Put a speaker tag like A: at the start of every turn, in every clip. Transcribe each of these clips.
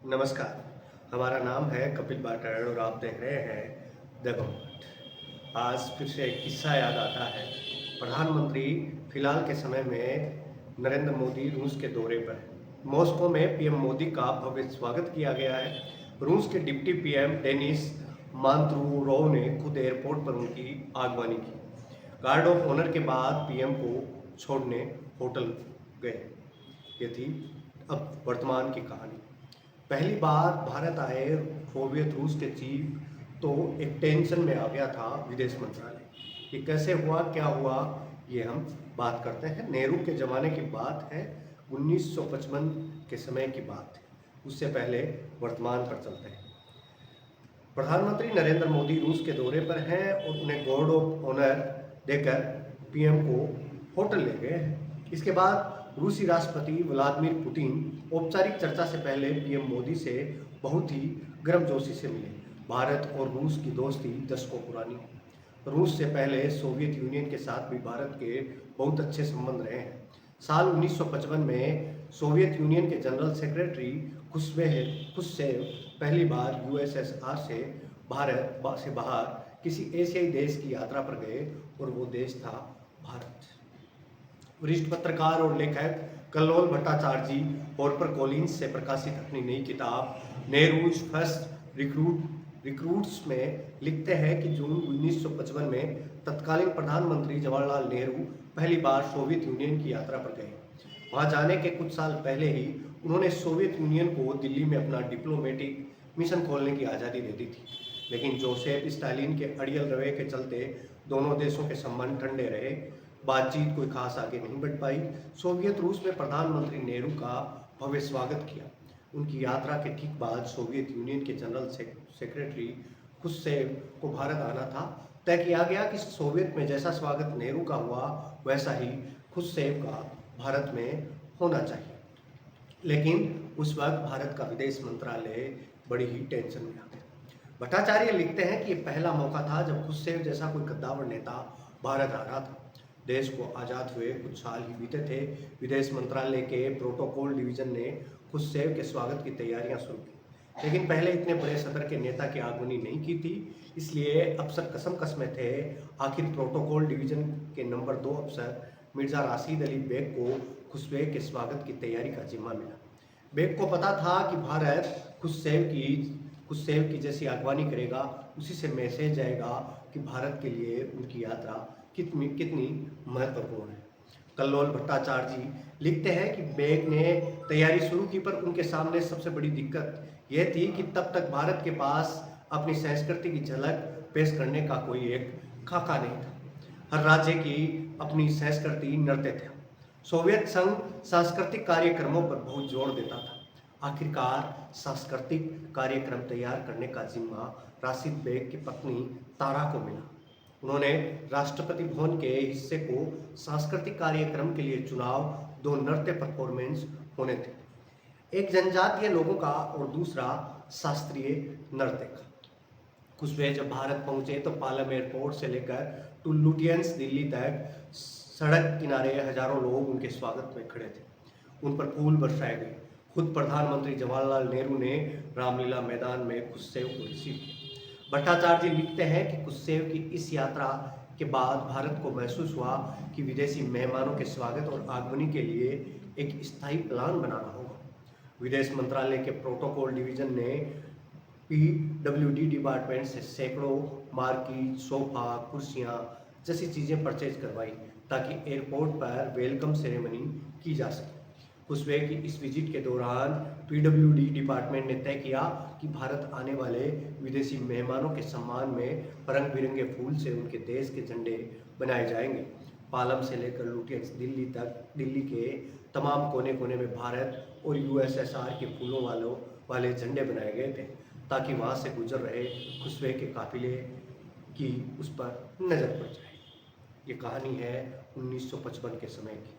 A: नमस्कार। हमारा नाम है कपिल बाटड़ और आप देख रहे हैं द गॉट। आज फिर से एक किस्सा याद आता है। प्रधानमंत्री फिलहाल के समय में नरेंद्र मोदी रूस के दौरे पर है। मॉस्को में पीएम मोदी का भव्य स्वागत किया गया है। रूस के डिप्टी पीएम डेनिस मांत्रुरोव ने खुद एयरपोर्ट पर उनकी आगवानी की। गार्ड ऑफ ऑनर के बाद पीएम को छोड़ने होटल गए। ये थी अब वर्तमान की कहानी। पहली बार भारत आए सोवियत रूस के चीफ तो एक टेंशन में आ गया था विदेश मंत्रालय। ये कैसे हुआ, क्या हुआ, ये हम बात करते हैं। नेहरू के ज़माने की बात है, 1955 के समय की बात है। उससे पहले वर्तमान पर चलते हैं। प्रधानमंत्री नरेंद्र मोदी रूस के दौरे पर हैं और उन्हें गार्ड ऑफ ऑनर देकर पीएम को होटल ले गए हैं। इसके बाद रूसी राष्ट्रपति व्लादिमीर पुतिन औपचारिक चर्चा से पहले पीएम मोदी से बहुत ही गर्मजोशी से मिले। भारत और रूस की दोस्ती दशकों पुरानी है। रूस से पहले सोवियत यूनियन के साथ भी भारत के बहुत अच्छे संबंध रहे हैं। साल 1955 में सोवियत यूनियन के जनरल सेक्रेटरी खुश्चेव पहली बार यूएसएसआर से बाहर किसी एशियाई देश की यात्रा पर गए और वो देश था भारत। वरिष्ठ पत्रकार और लेखक कल्लोल भट्टाचार्य जी हॉर्पर कॉलिंस से प्रकाशित अपनी नई किताब नेहरूज फर्स्ट रिक्रूट्स में लिखते हैं कि जून 1955 में तत्कालीन प्रधानमंत्री जवाहरलाल नेहरू पहली बार सोवियत यूनियन की यात्रा पर गए। वहां जाने के कुछ साल पहले ही उन्होंने सोवियत यूनियन को दिल्ली में अपना डिप्लोमेटिक मिशन खोलने की आज़ादी दे दी थी, लेकिन जोसेफ स्टालिन के अड़ियल रवैये के चलते दोनों देशों के संबंध ठंडे रहे। बातचीत कोई खास आगे नहीं बढ़ पाई। सोवियत रूस में प्रधानमंत्री नेहरू का भव्य स्वागत किया। उनकी यात्रा के ठीक बाद सोवियत यूनियन के जनरल सेक्रेटरी खुश्चेव को भारत आना था। तय किया गया कि सोवियत में जैसा स्वागत नेहरू का हुआ वैसा ही खुश्चेव का भारत में होना चाहिए। लेकिन उस वक्त भारत का विदेश मंत्रालय बड़ी ही टेंशन में आ गया। भट्टाचार्य लिखते हैं कि ये पहला मौका था जब खुश्चेव जैसा कोई कद्दावर नेता भारत आ रहा था। देश को आज़ाद हुए कुछ साल ही बीते थे। विदेश मंत्रालय के प्रोटोकॉल डिवीजन ने खुश्चेव के स्वागत की तैयारियां शुरू की, लेकिन पहले इतने बड़े सदर के नेता की आगवानी नहीं की थी, इसलिए अफसर कसम में थे। आखिर प्रोटोकॉल डिवीजन के नंबर 2 अफसर मिर्जा राशिद अली बेग को खुश्चेव के स्वागत की तैयारी का जिम्मा मिला। बेग को पता था कि भारत खुश्चेव की जैसी आगवानी करेगा, उसी से मैसेज जाएगा कि भारत के लिए उनकी यात्रा कितनी महत्वपूर्ण है। कल्लोल भट्टाचार्य जी लिखते हैं कि बेग ने तैयारी शुरू की, पर उनके सामने सबसे बड़ी दिक्कत यह थी कि तब तक भारत के पास अपनी संस्कृति की झलक पेश करने का कोई एक खाका नहीं था। हर राज्य की अपनी संस्कृति नृत्य थे। सोवियत संघ सांस्कृतिक कार्यक्रमों पर बहुत जोर देता था। आखिरकार सांस्कृतिक कार्यक्रम तैयार करने का जिम्मा राशिद बेग की पत्नी तारा को मिला। उन्होंने राष्ट्रपति भवन के हिस्से को सांस्कृतिक कार्यक्रम के लिए चुनाव 2 नृत्य परफॉर्मेंस होने थे, एक जनजातीय लोगों का और दूसरा शास्त्रीय नृत्य का। खुश्चेव जब भारत पहुंचे तो पालम एयरपोर्ट से लेकर टू लुटियंस दिल्ली तक सड़क किनारे हजारों लोग उनके स्वागत में खड़े थे। उन पर फूल बरसाए गए। खुद प्रधानमंत्री जवाहरलाल नेहरू ने रामलीला मैदान में खुश्चेव को रिसीव किया। भट्टाचार्य लिखते हैं कि खुश्चेव की इस यात्रा के बाद भारत को महसूस हुआ कि विदेशी मेहमानों के स्वागत और आगमनी के लिए एक स्थायी प्लान बनाना होगा। विदेश मंत्रालय के प्रोटोकॉल डिवीजन ने पीडब्ल्यूडी डिपार्टमेंट से सैकड़ों मार्की, सोफा, कुर्सियां जैसी चीज़ें परचेज करवाई ताकि एयरपोर्ट पर वेलकम सेरेमनी की जा सके। खुश्चेव की इस विजिट के दौरान पीडब्ल्यूडी डिपार्टमेंट ने तय किया कि भारत आने वाले विदेशी मेहमानों के सम्मान में रंग बिरंगे फूल से उनके देश के झंडे बनाए जाएंगे। पालम से लेकर लुटियंस दिल्ली तक दिल्ली के तमाम कोने कोने में भारत और यूएसएसआर के फूलों वाले झंडे बनाए गए थे ताकि वहाँ से गुजर रहे खुश्चेव के काफिले की उस पर नज़र पड़ जाए। ये कहानी है 1955 के समय की।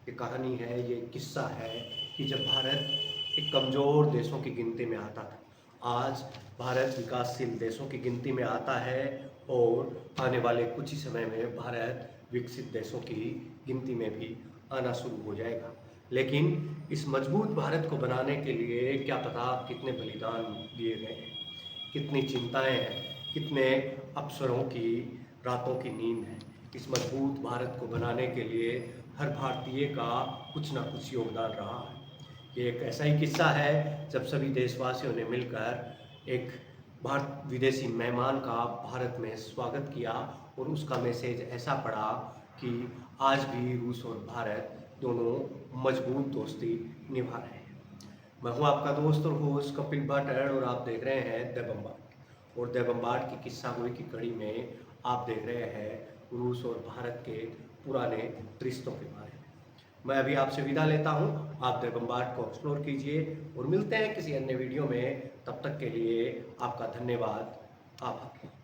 A: ये कहानी है, ये किस्सा है कि जब भारत एक कमज़ोर देशों की गिनती में आता था, आज भारत विकासशील देशों की गिनती में आता है और आने वाले कुछ ही समय में भारत विकसित देशों की गिनती में भी आना शुरू हो जाएगा। लेकिन इस मजबूत भारत को बनाने के लिए क्या पता कितने बलिदान दिए गए हैं, कितनी चिंताएं हैं, कितने अफसरों की रातों की नींद है। इस मजबूत भारत को बनाने के लिए हर भारतीय का कुछ ना कुछ योगदान रहा है। ये एक ऐसा ही किस्सा है जब सभी देशवासियों ने मिलकर एक भारत विदेशी मेहमान का भारत में स्वागत किया और उसका मैसेज ऐसा पड़ा कि आज भी रूस और भारत दोनों मजबूत दोस्ती निभा रहे हैं। मैं हूं आपका दोस्त और होस्ट कपिल भट्ट और आप देख रहे हैं द बम्बार्ड। और द बम्बार्ड की किस्सा गोई की कड़ी में आप देख रहे हैं रूस और भारत के पुराने रिश्तों के बारे में। मैं अभी आपसे विदा लेता हूं। आप द बम्बार्ड को एक्सप्लोर कीजिए और मिलते हैं किसी अन्य वीडियो में। तब तक के लिए आपका धन्यवाद, आभार।